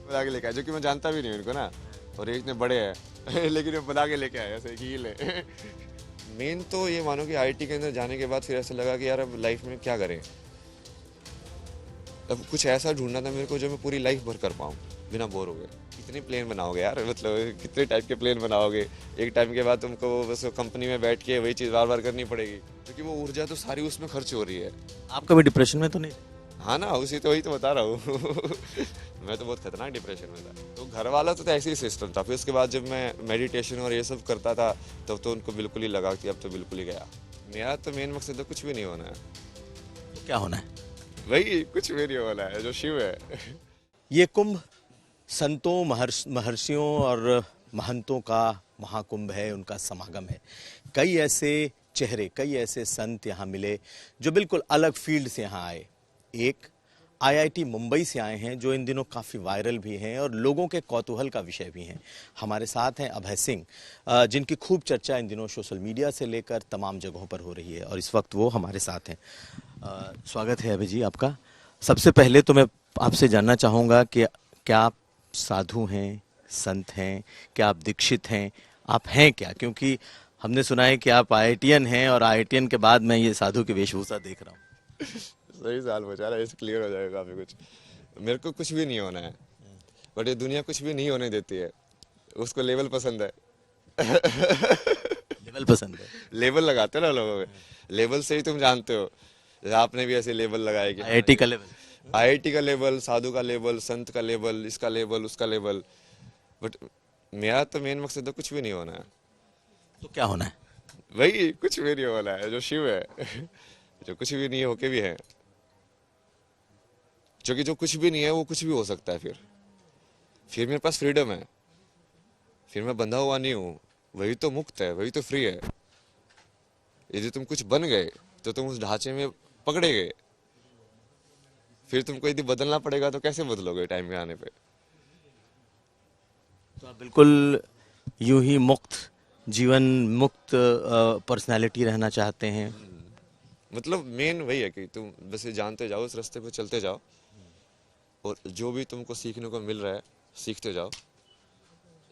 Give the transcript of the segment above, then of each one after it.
बना के लेके आया, जो कि मैं जानता भी नहीं हूँ इनको ना, और ये इतने बड़े हैं लेकिन मैं बना के लेके आया ऐसे हील है। मेन तो ये मानो कि आईटी के अंदर जाने के बाद फिर ऐसा लगा कि यार अब लाइफ में क्या करें, अब कुछ ऐसा ढूंढना था मेरे को जो मैं पूरी लाइफ भर कर पाऊँ बिना बोर हो गए। कितने प्लेन बनाओगे यार, मतलब कितने टाइप के प्लेन बनाओगे, एक टाइम के बाद तुमको बस कंपनी में बैठ के वही चीज़ बार बार करनी पड़ेगी, क्योंकि वो ऊर्जा तो सारी उसमें खर्च हो रही है। आप कभी डिप्रेशन में तो नहीं? हाँ ना, उसी तो वही तो बता रहा हूँ। मैं तो बहुत खतरनाक डिप्रेशन में था, तो घर वाला तो ऐसे ही सिस्टम था। फिर उसके बाद जब मैं मेडिटेशन और ये सब करता था तब तो उनको बिल्कुल ही लगा कि अब तो बिल्कुल ही गया। मेरा तो मेन मकसद तो कुछ भी नहीं होना है, तो क्या होना है? वही कुछ भी नहीं होना है जो शिव है। ये कुंभ संतों महर्षियों और महंतों का महाकुंभ है, उनका समागम है। कई ऐसे चेहरे, कई ऐसे संत यहाँ मिले जो बिल्कुल अलग फील्ड से यहाँ आए। एक आईआईटी मुंबई से आए हैं जो इन दिनों काफ़ी वायरल भी हैं और लोगों के कौतूहल का विषय भी हैं। हमारे साथ हैं अभय सिंह, जिनकी खूब चर्चा इन दिनों सोशल मीडिया से लेकर तमाम जगहों पर हो रही है और इस वक्त वो हमारे साथ हैं। स्वागत है अभय जी आपका। सबसे पहले तो मैं आपसे जानना चाहूँगा कि क्या आप साधु हैं, संत हैं, क्या आप दीक्षित हैं, आप हैं क्या? क्योंकि हमने सुना है कि आप आईआईटीएन हैं और आईआईटीएन के बाद मैं ये साधु की वेशभूषा देख रहा हूँ। सही साल बचा रहा है, इससे क्लियर हो जाएगा काफी कुछ। मेरे को कुछ भी नहीं होना है, बट ये दुनिया कुछ भी नहीं होने देती है, उसको लेवल पसंद है। लेवल पसंद है। लेवल लगाते हैं ना लोगों में, लेवल से ही तुम जानते हो। जैसे आपने भी ऐसे लेवल लगाए कि हाँ आईआईटी का लेवल। आईआईटी का लेवल, साधु का लेवल, संत का लेवल, इसका लेवल, उसका लेवल। बट मेरा तो मेन मकसद तो कुछ भी नहीं होना है, तो क्या होना है? वही कुछ भी नहीं होना है जो शिव है। जो कुछ भी नहीं होके भी है, क्योंकि जो कुछ भी नहीं है वो कुछ भी हो सकता है। फिर मेरे पास फ्रीडम है, फिर मैं बंधा हुआ नहीं हूँ, वही तो मुक्त है, वही तो फ्री है। यदि तुम कुछ बन गए तो तुम उस ढांचे में पकड़े गए, फिर तुमको यदि बदलना पड़ेगा तो कैसे बदलोगे टाइम के आने पे। तो आप बिल्कुल यूं ही मुक्त जीवन, मुक्त पर्सनालिटी रहना चाहते हैं? मतलब मेन वही है कि तुम बस ये जानते जाओ, उस रास्ते पे चलते जाओ, और जो भी तुमको सीखने को मिल रहा है सीखते जाओ,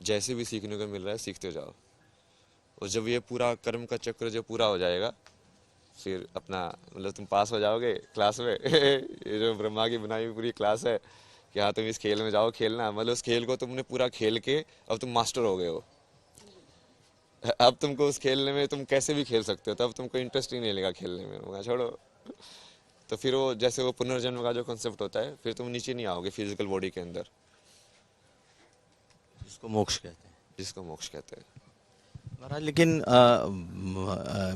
जैसे भी सीखने को मिल रहा है सीखते जाओ। और जब ये पूरा कर्म का चक्र जब पूरा हो जाएगा, फिर अपना मतलब तुम पास हो जाओगे क्लास में। ये जो ब्रह्मा की बनाई हुई पूरी क्लास है कि हाँ तुम इस खेल में जाओ खेलना, मतलब उस खेल को तुमने पूरा खेल के अब तुम मास्टर हो गए हो। अब तुमको उस खेलने में तुम कैसे भी खेल सकते हो, तब तुमको इंटरेस्ट ही नहीं लेगा खेलने में, वहाँ छोड़ो। तो फिर वो जैसे वो पुनर्जन्म का जो कॉन्सेप्ट होता है, फिर तुम नीचे नहीं आओगे फिजिकल बॉडी के अंदर, इसको मोक्ष कहते हैं। जिसको मोक्ष कहते हैं। महाराज, लेकिन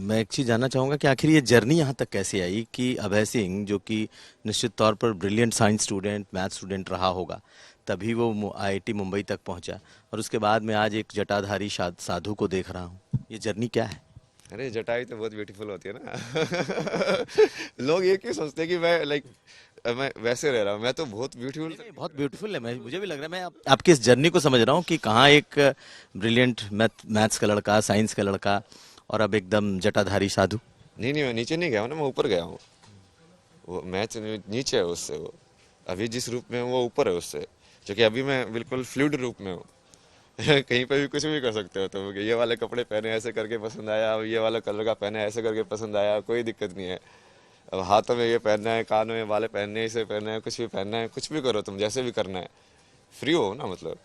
मैं एक चीज़ जानना चाहूँगा कि आखिर ये जर्नी यहाँ तक कैसे आई कि अभय सिंह, जो कि निश्चित तौर पर brilliant science student, math student रहा होगा, तभी वो आईआईटी मुंबई तक पहुँचा और उसके बाद मैं आज एक जटाधारी साधु को देख रहा हूँ। ये जर्नी क्या है? अरे जटाई तो बहुत ब्यूटीफुल होती है ना। लोग ये क्यों सोचते हैं कि मैं वैसे रह रहा हूँ, मैं तो बहुत ब्यूटीफुल। नहीं, बहुत ब्यूटीफुल है। मुझे भी लग रहा है, मैं आपकी इस जर्नी को समझ रहा हूँ कि कहाँ एक ब्रिलियंट मैथ्स का लड़का, साइंस का लड़का, और अब एकदम जटाधारी साधु। नहीं नहीं, मैं नीचे नहीं गया हूँ ना, मैं ऊपर गया हूँ। वो मैच नीचे है उससे, वो अभी जिस रूप में हूँ वो ऊपर है उससे, क्योंकि अभी मैं बिल्कुल फ्लूइड रूप में हूँ। कहीं पे भी कुछ भी कर सकते हो तुम, ये वाले कपड़े पहने ऐसे करके पसंद आया, ये वाला कलर का पहने ऐसे करके पसंद आया, कोई दिक्कत नहीं है। अब हाथों में ये पहनना है, कानों में वाले पहनने हैं, इसे पहनना है, कुछ भी पहनना है, कुछ भी करो तुम, जैसे भी करना है, फ्री हो ना मतलब।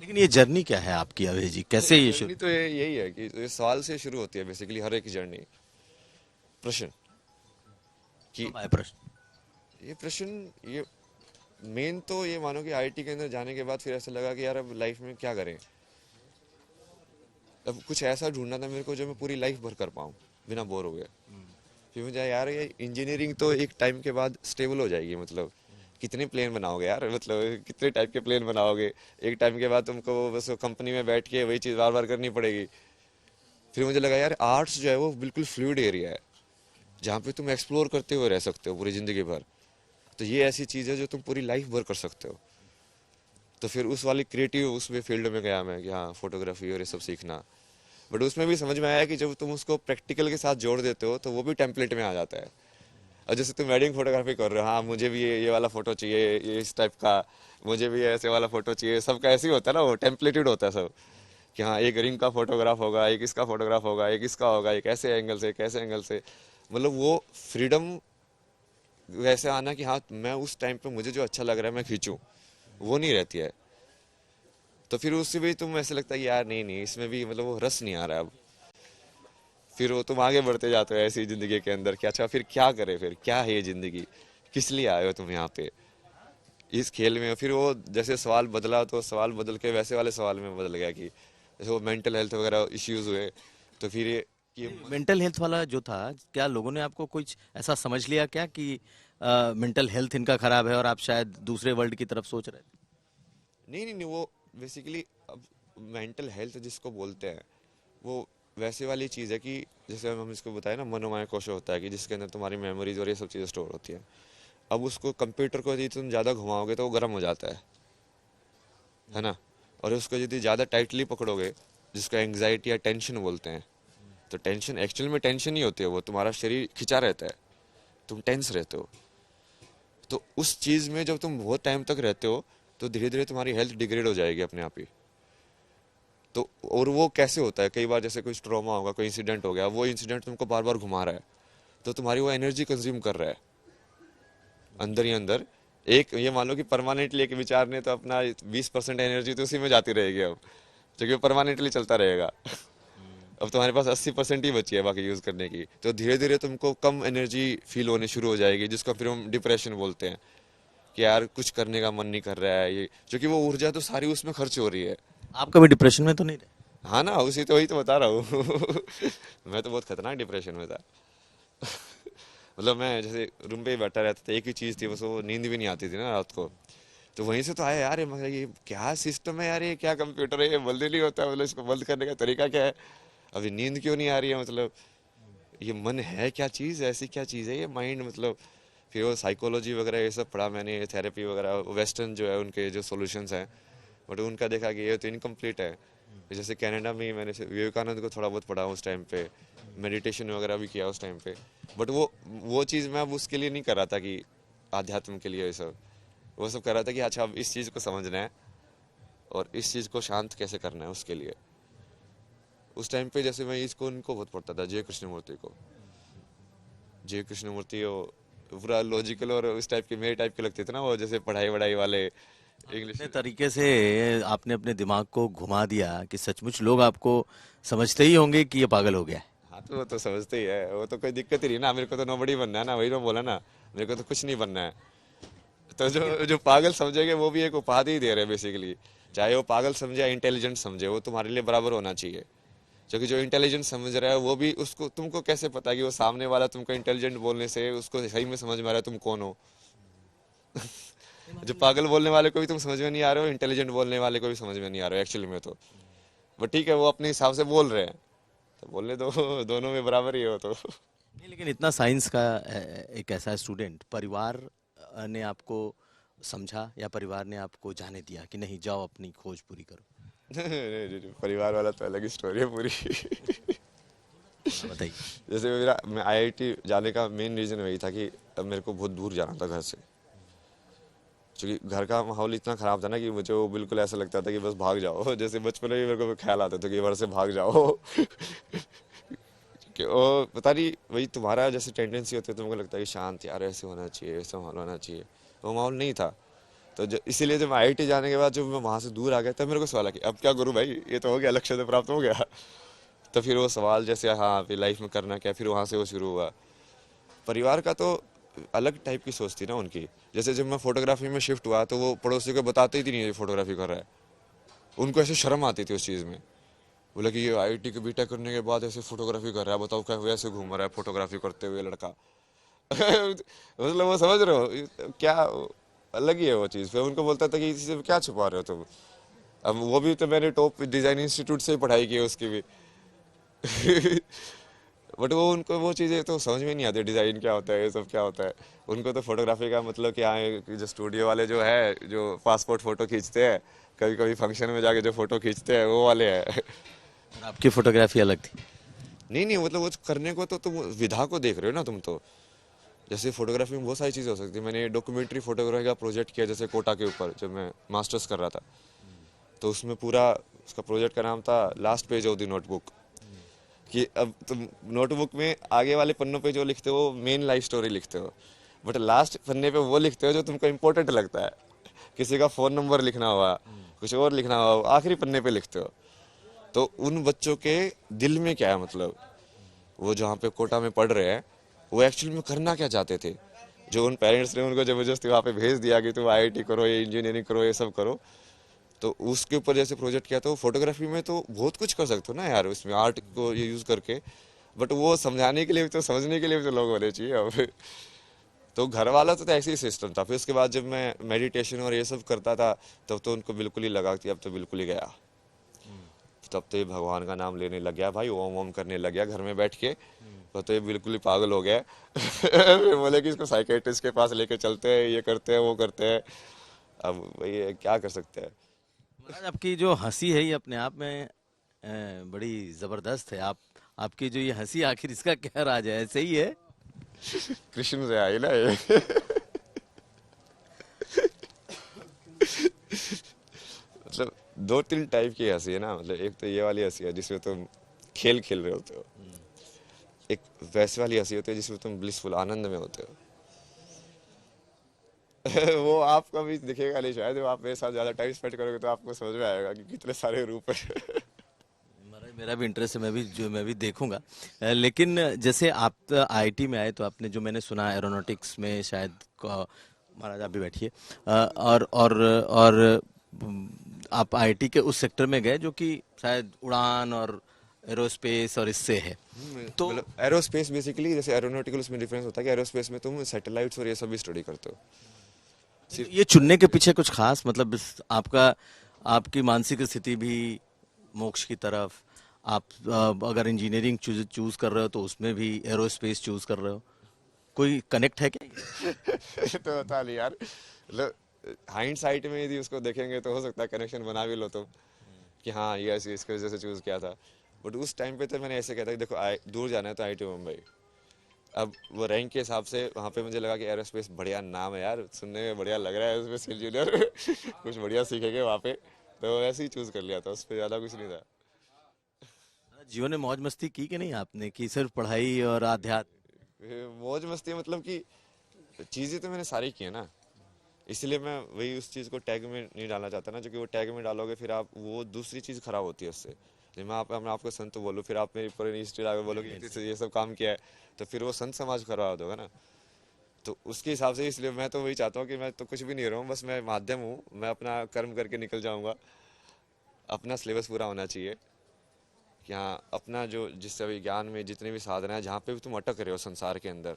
लेकिन ये जर्नी क्या है आपकी अभय जी, कैसे ये जर्नी शुरू? तो यही है कि ये सवाल से शुरू होती है बेसिकली हर एक जर्नी। प्रश्न कि कब आए प्रश्न? ये प्रश्न, ये मेन तो ये मानो कि आईआईटी के अंदर जाने के बाद फिर ऐसा लगा कि यार अब लाइफ में क्या करें, अब कुछ ऐसा ढूंढना था मेरे को जो मैं पूरी लाइफ भर कर पाऊँ बिना बोर हो गए। फिर मुझे यार ये इंजीनियरिंग तो एक टाइम के बाद स्टेबल हो जाएगी, मतलब कितने प्लेन बनाओगे यार, मतलब कितने टाइप के प्लेन बनाओगे, एक टाइम के बाद तुमको बस कंपनी में बैठ के वही चीज़ बार बार करनी पड़ेगी। फिर मुझे लगा यार आर्ट्स जो है वो बिल्कुल फ्लूइड एरिया है, जहाँ पे तुम एक्सप्लोर करते हुए रह सकते हो पूरी ज़िंदगी भर। तो ये ऐसी चीज़ है जो तुम पूरी लाइफ भर कर सकते हो। तो फिर उस वाली क्रिएटिव उसमें फील्ड में गया मैं कि हाँ फोटोग्राफी और ये सब सीखना। बट उसमें भी समझ में आया कि जब तुम उसको प्रैक्टिकल के साथ जोड़ देते हो तो वो भी टेम्पलेट में आ जाता है। और जैसे तुम वेडिंग फोटोग्राफी कर रहे हो, हाँ मुझे भी ये वाला फोटो चाहिए, ये इस टाइप का, मुझे भी ऐसे वाला फोटो चाहिए, सबका ऐसे ही होता है ना, वो टेम्पलेटेड होता है सब, कि हाँ एक रिंग का फोटोग्राफ होगा, एक इसका फोटोग्राफ होगा, एक इसका होगा, एक ऐसे एंगल से, एक ऐसे एंगल से। मतलब वो फ्रीडम वैसे आना कि हाँ मैं उस टाइम पे मुझे जो अच्छा लग रहा है मैं खींचूं, वो नहीं रहती है। तो फिर उससे भी तुम ऐसे लगता है कि यार नहीं नहीं, इसमें भी मतलब वो रस नहीं आ रहा है अब। फिर वो तुम आगे बढ़ते जाते हो ऐसी जिंदगी के अंदर कि अच्छा फिर क्या करे, फिर क्या है ये जिंदगी, किस लिए आए हो तुम यहाँ पे इस खेल में। फिर वो जैसे सवाल बदला तो सवाल बदल के वैसे वाले सवाल में बदल गया कि जैसे वो मेंटल हेल्थ वगैरह इश्यूज हुए, तो फिर ये मेंटल हेल्थ वाला जो था, क्या लोगों ने आपको कुछ ऐसा समझ लिया क्या कि मेंटल हेल्थ इनका खराब है और आप शायद दूसरे वर्ल्ड की तरफ सोच रहे थे? नहीं नहीं नहीं, वो बेसिकली अब मेंटल हेल्थ जिसको बोलते हैं वो वैसे वाली चीज़ है कि जैसे हम इसको बताए ना, मनोमय कोश होता है कि जिसके अंदर तुम्हारी मेमोरीज और ये सब चीज़ें स्टोर होती हैं। अब उसको कंप्यूटर को यदि तुम ज़्यादा घुमाओगे तो वो गर्म हो जाता है ना। और उसको यदि ज़्यादा टाइटली पकड़ोगे, जिसको एंग्जाइटी या टेंशन बोलते हैं, तो टेंशन एक्चुअल में टेंशन ही होती है, वो तुम्हारा शरीर खिंचा रहता है, तुम टेंस रहते हो। तो उस चीज़ में जब तुम बहुत टाइम तक रहते हो तो धीरे धीरे तुम्हारी हेल्थ डिग्रेड हो जाएगी अपने आप ही। तो और वो कैसे होता है, कई बार जैसे कोई ट्रॉमा होगा, कोई इंसिडेंट हो गया, वो इंसिडेंट तुमको बार बार घुमा रहा है, तो तुम्हारी वो एनर्जी कंज्यूम कर रहा है अंदर ही अंदर। एक ये मान लो कि परमानेंटली एक विचार ने तो अपना 20% एनर्जी तो उसी में जाती रहेगी अब, जो कि वो परमानेंटली चलता रहेगा। अब तुम्हारे पास 80% ही बची है बाकी यूज करने की, तो धीरे धीरे तुमको कम एनर्जी फील होने शुरू हो जाएगी, जिसको फिर हम डिप्रेशन बोलते हैं कि यार कुछ करने का मन नहीं कर रहा है, ये क्योंकि वो ऊर्जा तो सारी उसमें खर्च हो रही है। आप कभी डिप्रेशन में तो नहीं रहे? हाँ ना, उसी तो वही तो बता रहा हूँ। मैं तो बहुत खतरनाक डिप्रेशन में था। मतलब मैं जैसे रूम पे ही बैठा रहता था, एक ही चीज़ थी बस, वो नींद भी नहीं आती थी ना रात को। तो वहीं से तो आया यार, मगर ये क्या सिस्टम है यार, ये क्या कंप्यूटर है, ये बंद ही नहीं होता, मतलब इसको बंद करने का तरीका क्या है, अभी नींद क्यों नहीं आ रही है, मतलब ये मन है क्या चीज़, ऐसी क्या चीज़ है ये माइंड, मतलब। फिर वो साइकोलॉजी वगैरह ये सब पढ़ा मैंने, थेरेपी वगैरह, वेस्टर्न जो है उनके जो सॉल्यूशंस हैं, बट उनका देखा कि ये तो इनकम्प्लीट है। जैसे कनाडा में ही मैंने विवेकानंद को थोड़ा बहुत पढ़ा उस टाइम पे, मेडिटेशन वगैरह भी किया उस टाइम पे, बट वो चीज़ मैं अब उसके लिए नहीं कर रहा था कि आध्यात्म के लिए ये सब, वो सब कर रहा था कि अच्छा अब इस चीज़ को समझना है और इस चीज़ को शांत कैसे करना है उसके लिए। उस टाइम पे जैसे मैं इसको उनको बहुत पढ़ता था, जय कृष्णमूर्ति को। जय कृष्णमूर्ति वो पूरा लॉजिकल और उस टाइप के मेरे टाइप के लगते थे ना, वो जैसे पढ़ाई वढ़ाई वाले इंग्लिश। अपने तरीके से आपने अपने दिमाग को घुमा दिया कि सचमुच लोग आपको समझते ही होंगे कि ये पागल हो गया है। हाँ तो वो तो समझते ही है, वो तो कोई दिक्कत ही नहीं ना, मेरे को तो नोबडी बनना है ना, वही मैं बोला ना, मेरे को तो कुछ नहीं बनना है। तो जो जो पागल समझेंगे वो भी एक उपाधि ही दे रहे हैं बेसिकली, चाहे वो पागल समझे या इंटेलिजेंट समझे, वो तुम्हारे लिए बराबर होना चाहिए। क्योंकि जो इंटेलिजेंट समझ रहा है वो भी, उसको तुमको कैसे पता है कि वो सामने वाला तुमको इंटेलिजेंट बोलने से उसको सही में समझ में आ रहा है तुम कौन हो। जो पागल बोलने वाले को भी तुम समझ में नहीं आ रहे हो, इंटेलिजेंट बोलने वाले को भी समझ में नहीं आ रहे हो एक्चुअली में तो। बट ठीक है, वो अपने हिसाब से बोल रहे हैं, तो बोलने दो। दोनों में बराबर ही हो तो। नहीं, लेकिन इतना साइंस का एक ऐसा स्टूडेंट, परिवार ने आपको समझा या परिवार ने आपको जाने दिया कि नहीं जाओ अपनी खोज पूरी करो? परिवार वाला तो अलग ही स्टोरी है पूरी। थोड़ा बताइए। जैसे मैं आईआईटी जाने का मेन रीज़न वही था कि अब मेरे को बहुत दूर जाना था घर से, क्योंकि घर का माहौल इतना ख़राब था ना कि मुझे वो बिल्कुल ऐसा लगता था कि बस भाग जाओ। जैसे बचपन में भी मेरे को ख्याल आता था कि घर से भाग जाओ। कि वो पता नहीं, वही तुम्हारा जैसे टेंडेंसी होती है, तुमको लगता है कि शांत यार ऐसे होना चाहिए, ऐसा माहौल होना चाहिए, वो माहौल नहीं था। तो इसीलिए जब मैं आईआईटी जाने के बाद जब मैं वहाँ से दूर आ गया, तब मेरे को सवाल है कि अब क्या करूँ भाई, ये तो हो गया, लक्ष्य तो प्राप्त हो गया। तो फिर वो सवाल जैसे हाँ फिर लाइफ में करना क्या, फिर वहाँ से वो शुरू हुआ। परिवार का तो अलग टाइप की सोच थी ना उनकी। जैसे जब मैं फोटोग्राफी में शिफ्ट हुआ तो वो पड़ोसी को बताते ही नहीं ये फोटोग्राफी कर रहा है, उनको ऐसे शर्म आती थी उस चीज़ में। बोला कि ये आईआईटी के बीटेक करने के बाद ऐसे फोटोग्राफी कर रहा है, बताओ क्या वैसे घूम रहा है फोटोग्राफी करते हुए लड़का। मतलब वो समझ रहे हो क्या, अलग ही है वो चीज़। फिर उनको बोलता था कि इसी से क्या छुपा रहे हो तुम। अब वो भी तो मैंने टॉप डिज़ाइन इंस्टीट्यूट से ही पढ़ाई की है उसकी भी। बट वो उनको वो चीज़ें तो समझ में नहीं आती, डिज़ाइन क्या होता है, ये सब क्या होता है। उनको तो फोटोग्राफी का मतलब क्या है कि जो स्टूडियो वाले जो है जो पासपोर्ट फ़ोटो खींचते हैं, कभी कभी फंक्शन में जाके जो फ़ोटो खींचते हैं वो वाले हैं। और आपकी फोटोग्राफी अलग थी? नहीं नहीं, मतलब वो करने को तो तुम विधा को देख रहे हो ना तुम तो। जैसे फोटोग्राफी में बहुत सारी चीज़ें हो सकती है। मैंने डॉक्यूमेंट्री फोटोग्राफी का प्रोजेक्ट किया जैसे कोटा के ऊपर, जब मैं मास्टर्स कर रहा था। तो उसमें पूरा उसका प्रोजेक्ट का नाम था last page of the notebook, कि अब तुम नोटबुक में आगे वाले पन्नों पे जो लिखते हो मेन लाइफ स्टोरी लिखते हो, बट लास्ट पन्ने पे वो लिखते हो जो तुमको इम्पोर्टेंट लगता है। किसी का फ़ोन नंबर लिखना हुआ, कुछ और लिखना हुआ, आखिरी पन्ने पे लिखते हो। तो उन बच्चों के दिल में क्या है, मतलब वो जहाँ पे कोटा में पढ़ रहे हैं, वो एक्चुअली में करना क्या चाहते थे, जो उन पेरेंट्स ने उनको ज़बरदस्ती वहाँ पे भेज दिया कि तुम आईआईटी करो, ये इंजीनियरिंग करो, ये सब करो। तो उसके ऊपर जैसे प्रोजेक्ट किया, तो फोटोग्राफी में तो बहुत कुछ कर सकते हो ना यार, उसमें आर्ट को ये यूज़ करके। बट वो समझाने के लिए भी तो, समझने के लिए भी तो लोग होने चाहिए अब। तो घर वाला तो ऐसे ही सिस्टम था। फिर उसके बाद जब मैं मेडिटेशन और ये सब करता था, तब तो उनको बिल्कुल ही लगा कि अब तो बिल्कुल ही गया। तब तो ये भगवान का नाम लेने लग गया भाई, ओम ओम करने लग गया घर में बैठ के। तो ये बिल्कुल ही पागल हो गया। फिर बोले कि इसको साइकेट्रिस्ट के पास लेके चलते हैं, ये करते हैं, वो करते हैं। अब भाई क्या कर सकते हैं। महाराज, आपकी जो हंसी है ये अपने आप में बड़ी जबरदस्त है। आपकी जो ये हंसी, आखिर इसका क्या राज है? ऐसे ही है? कृष्ण से आई ना ये। मतलब दो तीन टाइप की हंसी है ना। मतलब एक तो ये वाली हंसी है जिसमें तुम खेल खेल रहे होते हो, एक वैसे वाली हंसी होती है जिसमें तुम ब्लिसफुल आनंद में होते हो। वो आपको भी दिखेगा नहीं शायद, जब आप मेरे साथ ज्यादा टाइम स्पेंड करोगे तो आपको समझ में आएगा कि कितने सारे रूप है। महाराज, मेरा भी इंटरेस्ट है, मैं भी देखूंगा। लेकिन जैसे आप आईटी में आए तो आपने, जो मैंने सुना, एरोनॉटिक्स में शायद महाराज आप भी बैठिए। और आप आईटी के उस सेक्टर में गए जो कि शायद उड़ान और एरोस्पेस और इससे है। तो मतलब एरोस्पेस बेसिकली, जैसे एरोनॉटिकल उसमें डिफरेंस होता है कि एरोस्पेस में तुम सैटेलाइट्स और ये सब भी स्टडी करते हो। ये चुनने के पीछे कुछ खास मतलब, आपकी मानसिक स्थिति भी मोक्ष की तरफ, आप अगर इंजीनियरिंग चूज कर रहे हो तो उसमें भी एरोस्पेस चूज कर रहे हो, कोई कनेक्ट है क्या? तो बता नहीं यार, मतलब हाइंड साइड में यदि उसको देखेंगे तो हो सकता है कनेक्शन बना भी लो तुम, कि हाँ ये ऐसे इसकी वजह से चूज किया था। बट उस टाइम पे तो मैंने ऐसे कहता कि देखो दूर जाना है तो आईटी मुंबई। अब वो रैंक के हिसाब से वहाँ पे मुझे लगा कि एरोस्पेस बढ़िया नाम है यार, सुनने में बढ़िया लग रहा है एरोस्पेस इंजीनियर। कुछ बढ़िया सीखेंगे वहाँ पे, तो वैसे ही चूज कर लिया था, उस पर ज़्यादा कुछ नहीं था। जीवन में मौज मस्ती की कि नहीं आपने, कि सिर्फ पढ़ाई और आध्यात्म? मौज मस्ती मतलब कि चीज़ें तो मैंने सारी की है ना, इसलिए मैं वही उस चीज़ को टैग में नहीं डालना चाहता ना, क्योंकि वो टैग में डालोगे फिर आप वो दूसरी चीज़ खराब होती है उससे। जब मैं आपको संत बोलूँ, फिर आप मेरी पूरी हिस्ट्री आगे बोलोगे ये सब काम किया है, तो फिर वो संत समाज खराब होगा ना। तो उसके हिसाब से इसलिए मैं तो वही चाहता हूँ कि मैं तो कुछ भी नहीं रहा हूँ, बस मैं माध्यम हूँ, मैं अपना कर्म करके निकल जाऊँगा। अपना सिलेबस पूरा होना चाहिए कि हाँ, अपना जो जिससे अभी ज्ञान में जितने भी साधन है, जहाँ पे भी तुम अटक रहे हो संसार के अंदर,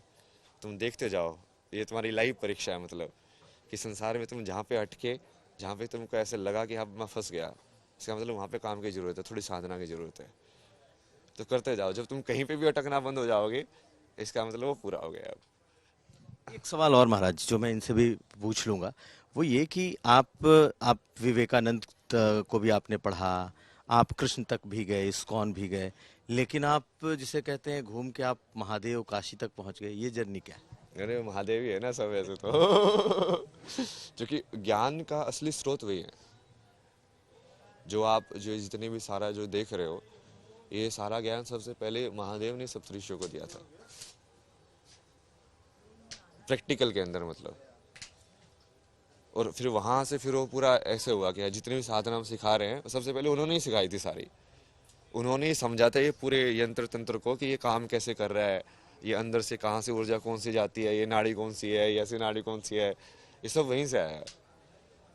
तुम देखते जाओ। ये तुम्हारी लाइव परीक्षा है, मतलब कि संसार में तुम जहाँ पे अटके, जहाँ पे तुमको ऐसे लगा कि अब मैं फंस गया, इसका मतलब वहाँ पे काम की ज़रूरत है, थोड़ी साधना की ज़रूरत है। तो करते जाओ, जब तुम कहीं पे भी अटकना बंद हो जाओगे, इसका मतलब वो पूरा हो गया अब। एक सवाल और महाराज, जो मैं इनसे भी पूछ लूंगा, वो ये कि आप विवेकानंद को भी आपने पढ़ा, आप कृष्ण तक भी गए, इस्कॉन भी गए, लेकिन आप जिसे कहते हैं घूम के आप महादेव काशी तक पहुंच गए, ये जर्नी क्या है? अरे महादेव ही है ना सब ऐसे तो। क्योंकि ज्ञान का असली स्रोत वही है। जो जितने भी सारा जो देख रहे हो, ये सारा ज्ञान सबसे पहले महादेव ने सप्तऋषियों को दिया था, प्रैक्टिकल के अंदर मतलब। और फिर वहां से फिर वो पूरा ऐसे हुआ कि जितने भी साधना हम सिखा रहे हैं, सबसे पहले उन्होंने ही सिखाई थी सारी। उन्होंने ही समझा था ये पूरे यंत्र तंत्र को कि ये काम कैसे कर रहा है, ये अंदर से कहाँ से ऊर्जा कौन सी जाती है, ये नाड़ी कौन सी है, ये ऐसी नाड़ी कौन सी है, ये सब वहीं से आया है।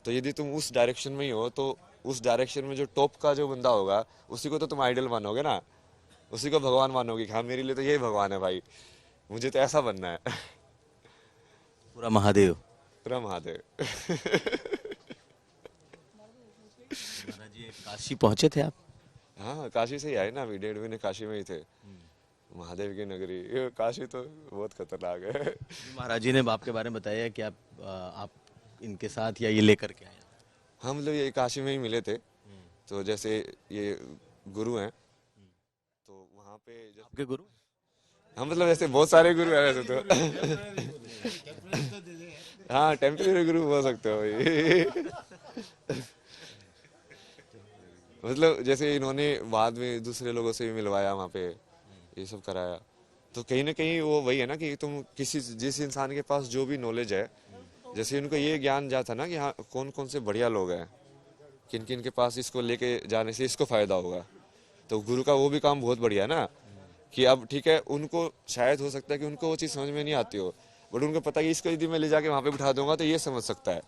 तो यदि तुम उस डायरेक्शन में ही हो, तो उस डायरेक्शन में जो टॉप का जो बंदा होगा, उसी को तो तुम आइडल मानोगे ना, उसी को भगवान मानोगे कि हाँ मेरे लिए तो यही भगवान है भाई, मुझे तो ऐसा बनना है। पूरा महादेव। पूरा महादेव। महाराज जी, काशी पहुंचे थे आप? हाँ काशी से ही आए ना, अभी 1.5 महीने काशी में ही थे। महादेव की नगरी, ये काशी तो बहुत खतरनाक है। जी, महाराज जी ने आपके बारे में बताया कि आप इनके साथ या ये लेकर के आए? हम लोग ये काशी में ही मिले थे। तो जैसे ये गुरु हैं, तो वहाँ पे जब आपके गुरु? हाँ मतलब ऐसे बहुत सारे गुरु है वैसे तो। हाँ टेम्परेरी गुरु बोल सकते हो भाई। मतलब जैसे इन्होंने बाद में दूसरे लोगों से भी मिलवाया वहाँ पे, ये सब कराया, तो कहीं ना कहीं वो वही है ना कि तुम किसी जिस इंसान के पास जो भी नॉलेज है, जैसे उनको ये ज्ञान जाता ना कि हाँ कौन कौन से बढ़िया लोग हैं, किन किन के पास इसको लेके जाने से इसको फायदा होगा, तो गुरु का वो भी काम बहुत बढ़िया है ना, कि अब ठीक है उनको शायद हो सकता है कि उनको वो चीज़ समझ में नहीं आती हो, बट उनको पता है कि इसको यदि मैं ले जाके वहाँ पे बिठा दूंगा तो ये समझ सकता है।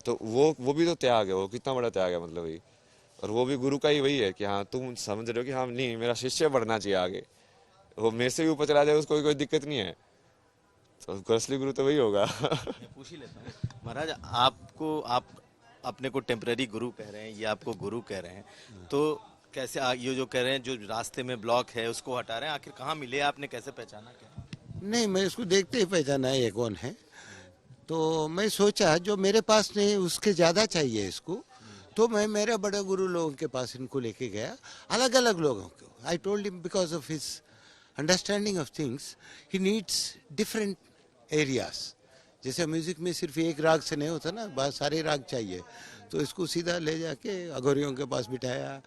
तो वो भी तो त्याग है, वो कितना बड़ा त्याग है मतलब वही। और वो भी गुरु का ही वही है कि हाँ तुम समझ रहे हो कि हाँ नहीं मेरा शिष्य बढ़ना चाहिए आगे, वो मेरे से भी ऊपर चला जाए उसको कोई दिक्कत नहीं है, तो असली गुरु तो वही होगा। मैं पूछ ही लेता हूँ महाराज, आपको आप अपने को टेम्पररी गुरु कह रहे हैं, ये आपको गुरु कह रहे हैं, तो कैसे ये जो कह रहे हैं जो रास्ते में ब्लॉक है उसको हटा रहे हैं, आखिर कहाँ मिले आपने, कैसे पहचाना क्या? नहीं, मैं उसको देखते ही पहचाना ये कौन है। तो मैं सोचा जो मेरे पास नहीं उसके ज़्यादा चाहिए इसको, तो मैं मेरे बड़े गुरु लोगों के पास इनको लेके गया, अलग अलग लोगों को। I told him because of his understanding of things he needs different areas. जैसे म्यूजिक में सिर्फ एक राग से नहीं होता ना, बहुत सारे राग चाहिए। तो इसको सीधा ले जाके अघोरियों के पास बिठाया,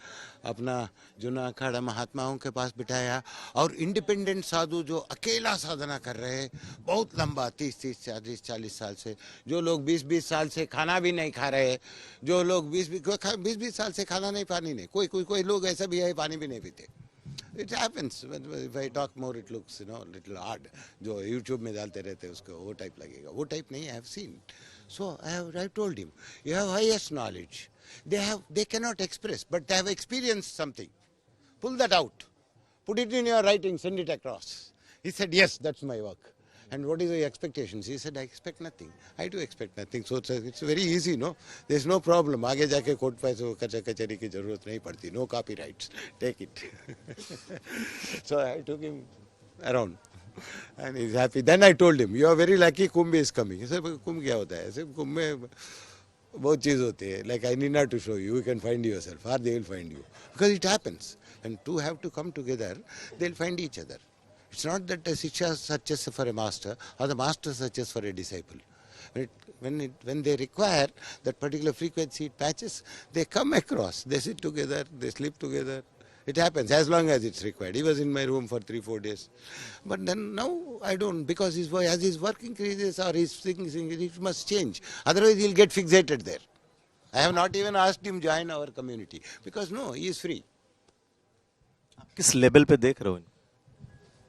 अपना जूना अखाड़ा महात्माओं के पास बिठाया, और इंडिपेंडेंट साधु जो अकेला साधना कर रहे हैं बहुत लंबा 30-30 40-40 साल से, जो लोग 20-20 साल से खाना भी नहीं खा रहे, जो लोग 20-20 साल से खाना नहीं पानी नहीं, कोई लोग ऐसा भी है पानी भी नहीं पीते। It happens. If I talk more, it looks little odd. जो YouTube में डालते रहते हैं उसको वो टाइप लगेगा, वो टाइप नहीं, I have seen. So I told him, you have highest knowledge. They cannot express, but they have experienced something. Pull that out, put it in your writing, send it across. He said, yes, that's my work. And what is your expectations? He said, I expect nothing. I do expect nothing. So it's very easy, no? There's no problem. आगे जाके court पैसे कचहरी की जरूरत नहीं पड़ती. No copyrights. Take it. So I took him around. And he's happy. Then I told him, you are very lucky Kumbh is coming. He said, Kumbh क्या होता है? ऐसे कुंभ में बहुत चीज़ होती है. Like I need not to show you. You can find yourself. Or they will find you. Because it happens. And two have to come together. They'll find each other. It's not that a Shiksha searches for a master or the master searches for a disciple. When they require that particular frequency it matches, they come across, they sit together, they sleep together. It happens as long as it's required. He was in my room for 3-4 days. But then now I don't, because as his work increases or his things, it must change. Otherwise he'll get fixated there. I have not even asked him join our community because no, he is free. आप किस level पे देख रहे हो?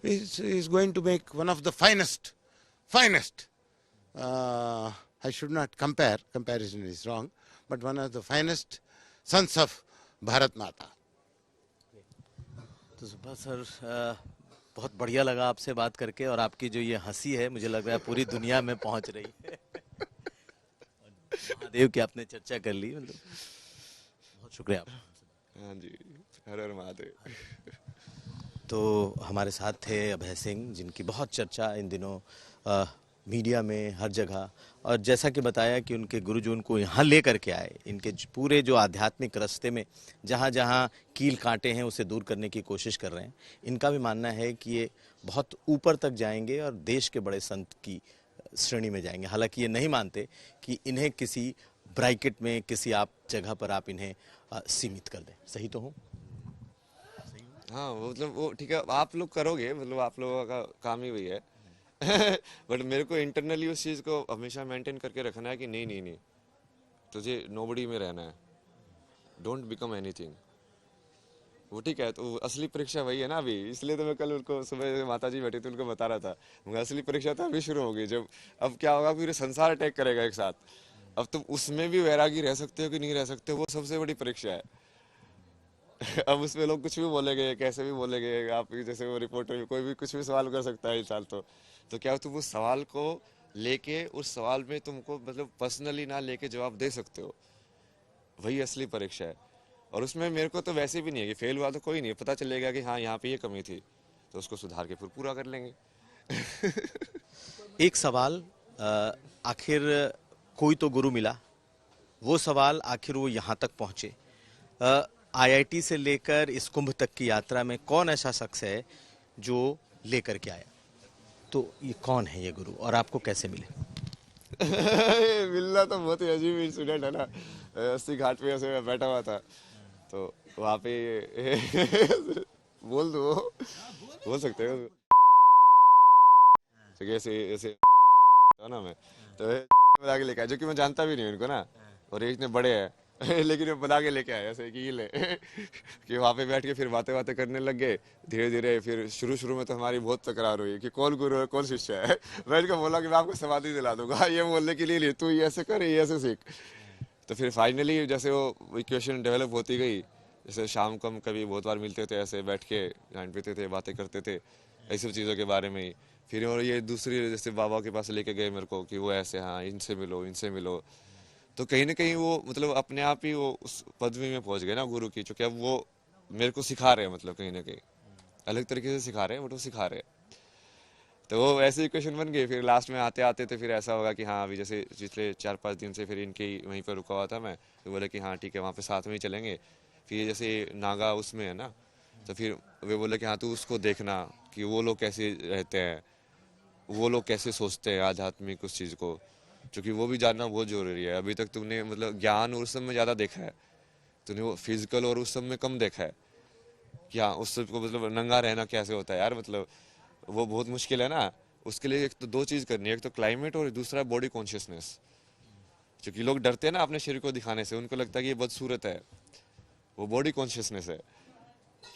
He's going to make one of the finest. I should not compare, comparison is wrong, but one of the finest sons of Bharat Mata. तो सुबह sir बहुत बढ़िया लगा आपसे बात करके, और आपकी जो ये हंसी है मुझे लग रहा है पूरी दुनिया में पहुंच रही है। महादेव की आपने चर्चा कर ली, मतलब बहुत शुक्रिया आपका। हाँ जी, हर हर महादेव। तो हमारे साथ थे अभय सिंह, जिनकी बहुत चर्चा इन दिनों मीडिया में हर जगह, और जैसा कि बताया कि उनके गुरु जो उनको यहाँ ले करके आए, इनके पूरे जो आध्यात्मिक रास्ते में जहाँ जहाँ कील कांटे हैं उसे दूर करने की कोशिश कर रहे हैं। इनका भी मानना है कि ये बहुत ऊपर तक जाएंगे और देश के बड़े संत की श्रेणी में जाएंगे। हालांकि ये नहीं मानते कि इन्हें किसी ब्रैकेट में, किसी आप जगह पर आप इन्हें सीमित कर दें। सही तो हूँ? हाँ मतलब वो ठीक है, आप लोग करोगे, मतलब आप लोगों का काम ही वही है। बट मेरे को इंटरनली उस चीज़ को हमेशा मेंटेन करके रखना है कि नहीं नहीं नहीं, तुझे नोबडी में रहना है, डोंट बिकम एनीथिंग। वो ठीक है, तो असली परीक्षा वही है ना अभी। इसलिए तो मैं कल उनको सुबह माता जी बैठी थी, उनको बता रहा था, मगर असली परीक्षा तो अभी शुरू होगी, जब अब क्या होगा, पूरे संसार अटैक करेगा एक साथ। अब तुम उसमें भी वैरागी रह सकते हो कि नहीं रह सकते हो, वो सबसे बड़ी परीक्षा है। अब उसमें लोग कुछ भी बोलेंगे, कैसे भी बोलेंगे, आप जैसे वो रिपोर्टर में कोई भी कुछ भी सवाल कर सकता है इंसान। तो क्या तुम उस सवाल को लेके, उस सवाल में तुमको मतलब पर्सनली ना लेके जवाब दे सकते हो, वही असली परीक्षा है। और उसमें मेरे को तो वैसे भी नहीं है कि फेल हुआ तो कोई नहीं, पता चलेगा कि हाँ यहाँ पे ये कमी थी, तो उसको सुधार के फिर पूरा कर लेंगे। एक सवाल, आखिर कोई तो गुरु मिला, वो सवाल आखिर वो यहाँ तक पहुँचे, IIT से लेकर इस कुंभ तक की यात्रा में कौन ऐसा शख्स है जो आपको लगता है कि हाँ, ये गुरु मेरे लिए बहुत जो लेकर के आया। तो ये कौन है ये गुरु और आपको कैसे मिले? मिलना तो बहुत ही अजीब इंसिडेंट है ना। 80 घाट पे ऐसे मैं बैठा हुआ था, तो वहाँ पे बोल दो, बोल सकते हो तो कैसे ऐसे ना मैं तो बना के लेके आया, जो कि मैं जानता भी नहीं उनको ना, और एक ने बड़े हैं लेकिन वो बना के लेके आए ऐसे कि ये ले कि वहाँ पे बैठ के फिर बातें बातें करने लग गए धीरे धीरे। फिर शुरू शुरू में तो हमारी बहुत तकरार हुई कि कौन गुरु है कौन शिष्य है। बैठ के बोला कि मैं आपको समाधि दिला दूंगा, ये बोलने के लिए तू ये ऐसे कर ये ऐसे सीख। तो फिर फाइनली जैसे वो इक्वेशन डेवलप होती गई, जैसे शाम को हम कभी बहुत बार मिलते थे, ऐसे बैठ के जान पीते थे, बातें करते थे ऐसी सब चीज़ों के बारे में ही। फिर और ये दूसरी जैसे बाबा के पास लेके गए मेरे को कि वो ऐसे हाँ इनसे मिलो इनसे मिलो। तो कहीं ना कहीं वो मतलब अपने आप ही वो उस पदवी में पहुंच गए ना गुरु की, चूंकि अब वो मेरे को सिखा रहे हैं, मतलब कहीं ना कहीं अलग तरीके से सिखा रहे हैं बट वो सिखा रहे हैं। तो वो ऐसे इक्वेशन बन गई। फिर लास्ट में आते आते तो फिर ऐसा होगा कि हाँ अभी जैसे पिछले 4-5 दिन से फिर इनके वहीं पर रुका हुआ था मैं, तो बोले कि हाँ ठीक है वहाँ पे साथ में ही चलेंगे। फिर ये जैसे नागा उसमें है ना, तो फिर वे बोले कि हाँ तू उसको देखना कि वो लोग कैसे रहते हैं, वो लोग कैसे सोचते हैं आध्यात्मिक उस चीज़ को, क्योंकि वो भी जानना बहुत जरूरी है। अभी तक तुमने मतलब ज्ञान और उस सब में ज़्यादा देखा है, तूने वो फिजिकल और उस सब में कम देखा है। क्या उस सब को मतलब नंगा रहना कैसे होता है यार, मतलब वो बहुत मुश्किल है ना। उसके लिए एक तो 2 चीज़ करनी है, एक तो क्लाइमेट और दूसरा बॉडी कॉन्शियसनेस। क्योंकि लोग डरते हैं ना अपने शरीर को दिखाने से, उनको लगता है कि ये बदसूरत है। वो बॉडी कॉन्शियसनेस है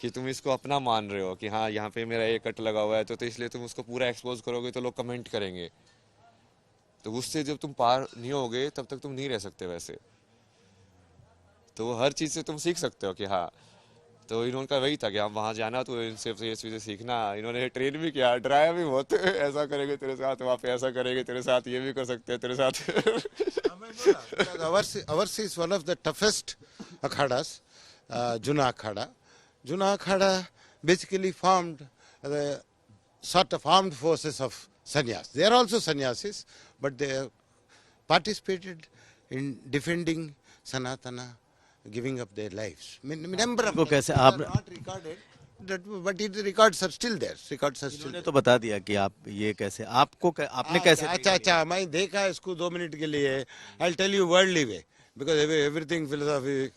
कि तुम इसको अपना मान रहे हो कि हाँ यहाँ पे मेरा ये कट लगा हुआ है, तो इसलिए तुम उसको पूरा एक्सपोज करोगे तो लोग कमेंट करेंगे। तो उससे जब तुम पार नहीं होगे तब तक तुम नहीं रह सकते वैसे। तो वो हर चीज़ से तुम सीख सकते हो कि हाँ। तो इन्होंने वही था कि हम वहाँ जाना तो इनसे ये चीज़ें सीखना। इन्होंने ट्रेन भी किया, डराया भी बहुत ऐसा करेंगे तेरे साथ, वहाँ पे ऐसा करेंगे तेरे साथ, ये भी कर सकते हैं तेरे साथ। Ours is one of the toughest akhadas, Juna Akhada. Juna Akhada basically formed the sort of armed forces of sannyas. They are also sannyasis, but they have participated in defending Sanatana, giving up their lives. Number of वो कैसे are आप not recorded, but the records are still there. Records are still इन्होंने there. तो बता दिया कि आप ये कैसे आपको आपने कैसे अच्छा अच्छा मैं देखा इसको 2 मिनट के लिए. I'll tell you worldly way because everything philosophy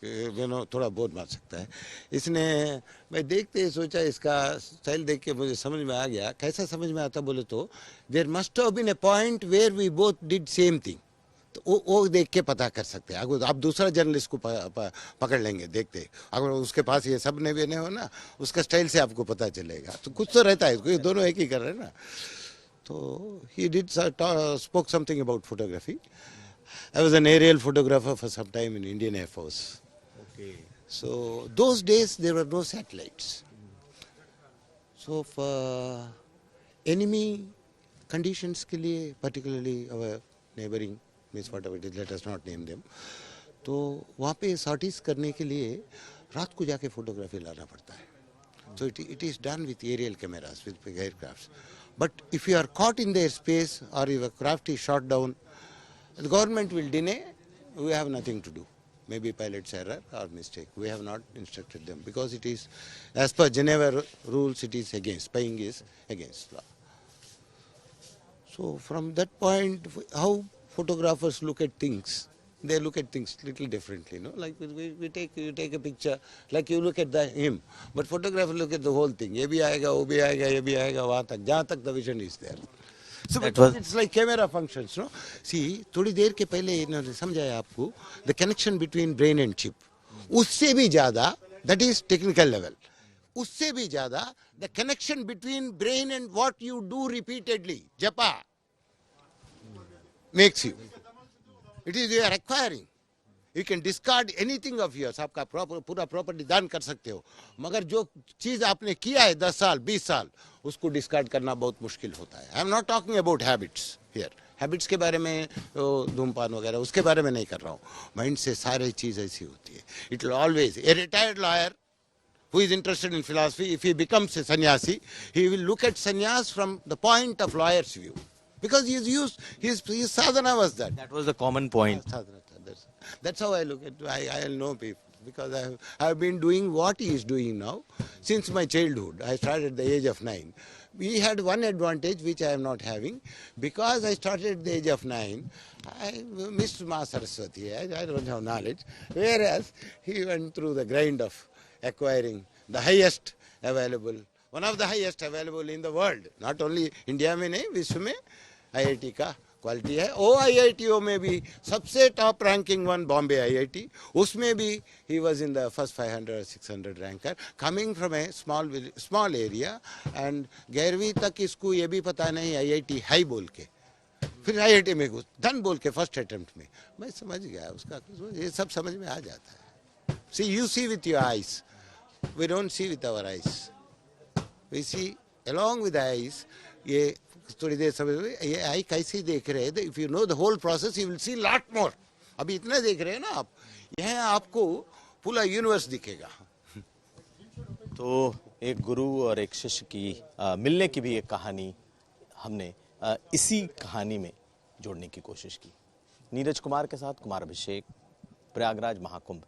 थोड़ा बोर मार सकता है. इसने मैं देखते ही सोचा इसका स्टाइल देख के मुझे समझ में आ गया. कैसा समझ में आता बोले तो there must have been a point where we both did same thing. तो वो देख के पता कर सकते हैं. अगर आप दूसरा जर्नलिस्ट को पकड़ लेंगे देखते, अगर उसके पास ये सब ने हो ना, उसका स्टाइल से आपको पता चलेगा. तो कुछ तो रहता है इसको, ये दोनों एक ही कर रहे हैं ना. So he did spoke something about photography. I was an aerial photographer for some time in Indian Air Force. Okay. So those days there were no satellites. So for enemy conditions के लिए, particularly our neighboring, means whatever it is, let us not name them. तो वहाँ पे sorties करने के लिए रात को जाके फोटोग्राफी लाना पड़ता है. So it is done with aerial cameras, with aircrafts. But if you are caught in their space or your craft is shot down, the government will deny. We have nothing to do. Maybe pilot's error or mistake. We have not instructed them because it is, as per Geneva rules, it is against, spying is against law. So from that point, how photographers look at things, they look at things little differently, no? Like you take a picture, like you look at him, but photographer look at the whole thing. ये भी आएगा, वो भी आएगा, ये भी आएगा, वहाँ तक, जहाँ तक the vision is there. So it's like camera functions, no? See, थोड़ी देर के पहले इन्होंने समझाया आपको the connection between brain and chip. उससे भी ज़्यादा, that is technical level. उससे भी ज़्यादा the connection between brain and what you do repeatedly, japa, makes you. It is you are acquiring. You can discard anything of yours. आपका पूरा property दान कर सकते हो, मगर जो चीज आपने किया है 10 साल 20 साल, उसको डिस्कार्ड करना बहुत मुश्किल होता है. I am not talking about habits here. Habits के बारे में धूमपान वगैरह उसके बारे में नहीं कर रहा हूँ. माइंड से सारी चीज ऐसी होती है. It will always, a retired lawyer who is interested in philosophy, if he becomes a sannyasi, he will look at sannyas from the point of lawyer's view. Because he is used, his sadhana was that. That was the common point. That's how I look at it. I know people. because I have been doing what he is doing now since my childhood. I started at the age of 9. We had one advantage which I am not having. Because I started at the age of 9, I missed Ma Saraswati. I don't have knowledge. Whereas he went through the grind of acquiring the highest available, one of the highest available in the world. Not only India में नहीं, विश्व में IIT का quality है. ओ IITO में भी सबसे top ranking one Bombay IIT, उसमें भी he was in the first 500 or 600 ranker, coming from a small area, and 11वीं तक इसको ये भी पता नहीं IIT हाई बोल के, फिर IIT में घुस धन बोल के फर्स्ट अटेम्प्ट में. मैं समझ गया उसका, ये सब समझ में आ जाता है. See, you see with your eyes, we don't see with our eyes. We see along with the eyes. ये थोड़ी देर समझ में, ये आई कैसे देख रहे हैं. If you know the whole process you will see lot more. अभी इतना देख रहे हैं ना आप, यहाँ आपको पूरा यूनिवर्स दिखेगा. तो एक गुरु और एक शिष्य की मिलने की भी एक कहानी हमने इसी कहानी में जोड़ने की कोशिश की. नीरज कुमार के साथ कुमार अभिषेक, प्रयागराज महाकुंभ.